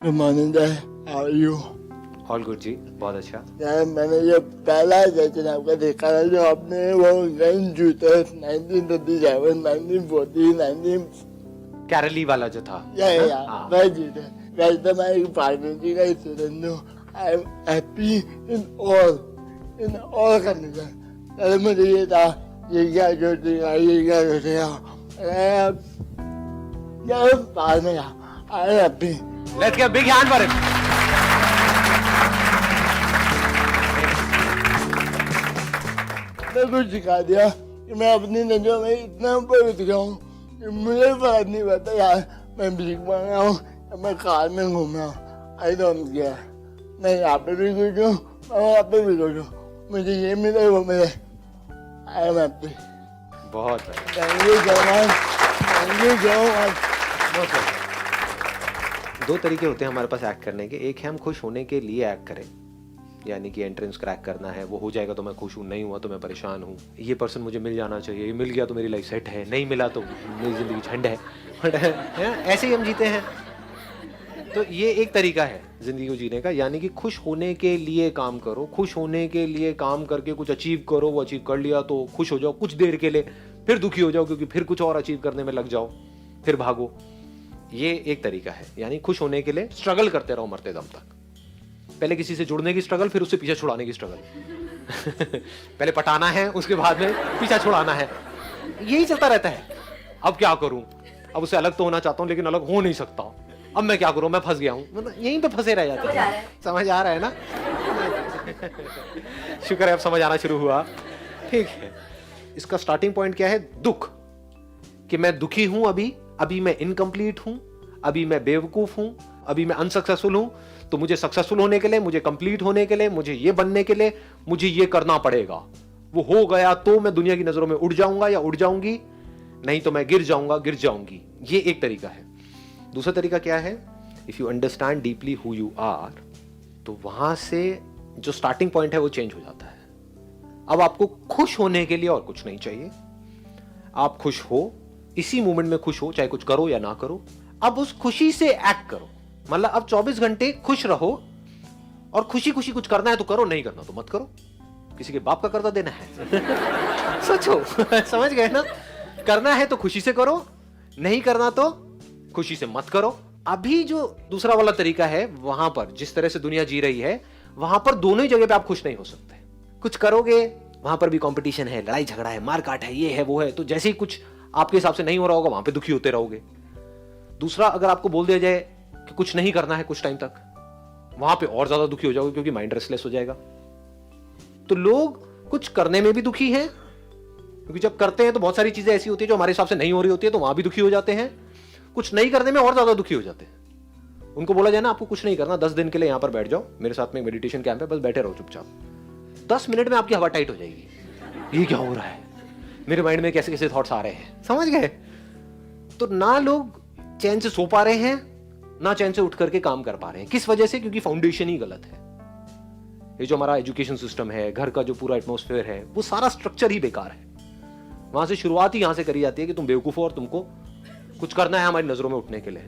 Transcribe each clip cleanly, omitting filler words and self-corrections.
Good morning sir, how are you? All good ji, बहुत अच्छा। यार मैंने ये पहला सेशन आपका देखा था जो आपने वो गन शूटर 1937, 1940, 19 कैरली वाला जो था। या हाँ। वह जीते। वैसे मैं एक फार्मेसी का स्टूडेंट हूँ। I am happy in all condition. पहले मुझे ये था ये क्या सोचेगा, ये क्या सोचेगा, बाद में I am happy. Let's give big hand for him. मैं कुछ सिखा दिया कि मैं अपनी नजरों में इतना पवित्र जाऊँ कि मुझे फर्क नहीं पड़ता यार मैं भीख मांग रहा हूँ या मैं कार में घूम रहा हूँ। I don't care. मैं यहाँ पे भी कुछ हूँ, मैं वहाँ पे भी कुछ हूँ। मुझे ये मिले वो मिले, आई एम हैप्पी। बहुत बढ़िया। Thank you so much, thank you so much. बहुत बढ़िया। दो तरीके होते हैं हमारे पास एक्ट करने के। एक है हम खुश होने के लिए एक्ट करें, यानी कि एंट्रेंस क्रैक करना है, वो हो जाएगा तो मैं खुश हूँ, नहीं हुआ तो मैं परेशान हूँ, ये पर्सन मुझे मिल जाना चाहिए, ये मिल गया तो मेरी लाइफ सेट है, नहीं मिला तो मेरी ज़िंदगी झंड है। बट ऐसे ही हम जीते हैं। तो ये एक तरीका है ज़िंदगी को जीने का, यानी कि खुश होने के लिए काम करो। खुश होने के लिए काम करके कुछ अचीव करो, वो अचीव कर लिया तो खुश हो जाओ कुछ देर के लिए, फिर दुखी हो जाओ क्योंकि फिर कुछ और अचीव करने में लग जाओ, फिर भागो। ये एक तरीका है, यानी खुश होने के लिए स्ट्रगल करते रहो मरते दम तक। पहले किसी से जुड़ने की स्ट्रगल, फिर उससे पीछे छुड़ाने की स्ट्रगल। पहले पटाना है, उसके बाद में पीछा छुड़ाना है, यही चलता रहता है। अब क्या करूं, अब उससे अलग तो होना चाहता हूं लेकिन अलग हो नहीं सकता, अब मैं क्या करूं, मैं फंस गया हूं। मतलब यहीं पे फंसे रह जाते हैं। समझ आ रहा है ना? शुक्र है अब समझ आना शुरू हुआ। ठीक है, इसका स्टार्टिंग पॉइंट क्या है? दुख, कि मैं दुखी हूं, अभी मैं इनकम्प्लीट हूं, अभी मैं बेवकूफ हूं, अभी मैं अनसक्सेसफुल हूं, तो मुझे सक्सेसफुल होने के लिए, मुझे कंप्लीट होने के लिए, मुझे ये बनने के लिए मुझे ये करना पड़ेगा। वो हो गया तो मैं दुनिया की नजरों में उड़ जाऊंगा या उड़ जाऊंगी, नहीं तो मैं गिर जाऊंगा, गिर जाऊंगी। ये एक तरीका है। दूसरा तरीका क्या है? If you understand deeply who you are, तो वहां से जो स्टार्टिंग पॉइंट है वो चेंज हो जाता है। अब आपको खुश होने के लिए और कुछ नहीं चाहिए। आप खुश हो, इसी मोमेंट में खुश हो, चाहे कुछ करो या ना करो। अब उस खुशी से एक्ट करो। मतलब अब 24 घंटे खुश रहो, और खुशी खुशी कुछ करना है तो करो, नहीं करना तो मत करो। किसी के बाप का कर्जा देना है? सोचो। समझ गए ना? करना है तो खुशी से करो, नहीं करना तो खुशी से मत करो। अभी जो दूसरा वाला तरीका है, वहां पर जिस तरह से दुनिया जी रही है, वहां पर दोनों ही जगह पे आप खुश नहीं हो सकते। कुछ करोगे, वहां पर भी कंपटीशन है, लड़ाई झगड़ा है, मारकाट है, ये है वो है, तो जैसे ही कुछ आपके हिसाब से नहीं हो रहा होगा, वहां पे दुखी होते रहोगे। दूसरा, अगर आपको बोल दिया जाए कि कुछ नहीं करना है कुछ टाइम तक, वहां पे और ज्यादा दुखी हो जाओगे क्योंकि माइंड रेस्टलेस हो जाएगा। तो लोग कुछ करने में भी दुखी हैं, क्योंकि जब करते हैं तो बहुत सारी चीजें ऐसी होती है जो हमारे हिसाब से नहीं हो रही होती है, तो वहां भी दुखी हो जाते हैं। कुछ नहीं करने में और ज्यादा दुखी हो जाते हैं। उनको बोला जाए ना, आपको कुछ नहीं करना, 10 दिन के लिए यहां पर बैठ जाओ, मेरे साथ में मेडिटेशन कैंप है, बस बैठे रहो चुपचाप, 10 मिनट में आपकी हवा टाइट हो जाएगी। ये क्या हो रहा है, मेरे माइंड में कैसे कैसे थॉट्स आ रहे हैं। समझ गए? तो ना लोग चैन से सो पा रहे हैं, ना चैन से उठ करके काम कर पा रहे हैं। किस वजह से? क्योंकि फाउंडेशन ही गलत है। ये जो हमारा एजुकेशन सिस्टम है, घर का जो पूरा एटमॉस्फेयर है, वो सारा स्ट्रक्चर ही बेकार है। वहां से शुरुआत ही यहां से करी जाती है कि तुम बेवकूफ हो और तुमको कुछ करना है हमारी नजरों में उठने के लिए।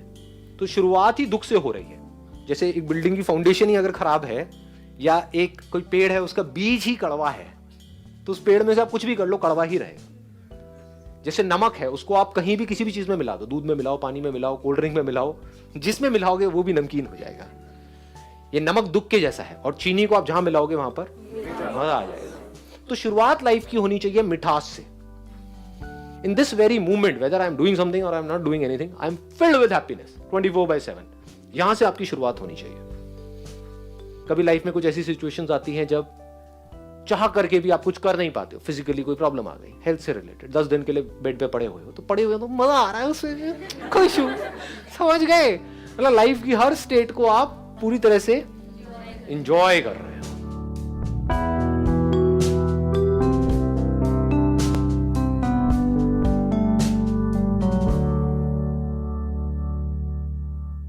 तो शुरुआत ही दुख से हो रही है। जैसे एक बिल्डिंग की फाउंडेशन ही अगर खराब है, या एक कोई पेड़ है उसका बीज ही कड़वा है, तो उस पेड़ में से आप कुछ भी कर लो, कड़वा ही रहेगा। जैसे नमक है, उसको आप कहीं भी किसी भी चीज में मिला दो, दूध में मिलाओ, पानी में मिलाओ, कोल्ड ड्रिंक में मिलाओ, जिसमें मिलाओगे वो भी नमकीन हो जाएगा। ये नमक दुख के जैसा है, और चीनी को आप जहां मिलाओगे वहां पर मजा आ जाएगा। तो शुरुआत लाइफ की होनी चाहिए मिठास से। In this very movement, whether I am doing something और I am not doing anything, I am filled with happiness 24/7। यहां से आपकी शुरुआत होनी चाहिए। कभी लाइफ में कुछ ऐसी सिचुएशंस आती हैं जब चाह करके भी आप कुछ कर नहीं पाते हो, फिजिकली कोई प्रॉब्लम आ गई, हेल्थ से रिलेटेड, 10 दिन के लिए बेड पे पड़े हुए हो, तो पड़े हुए तो मजा आ रहा है उससे, खुश हूं। समझ गए? मतलब लाइफ की हर स्टेट को आप पूरी तरह से एंजॉय कर रहे हैं।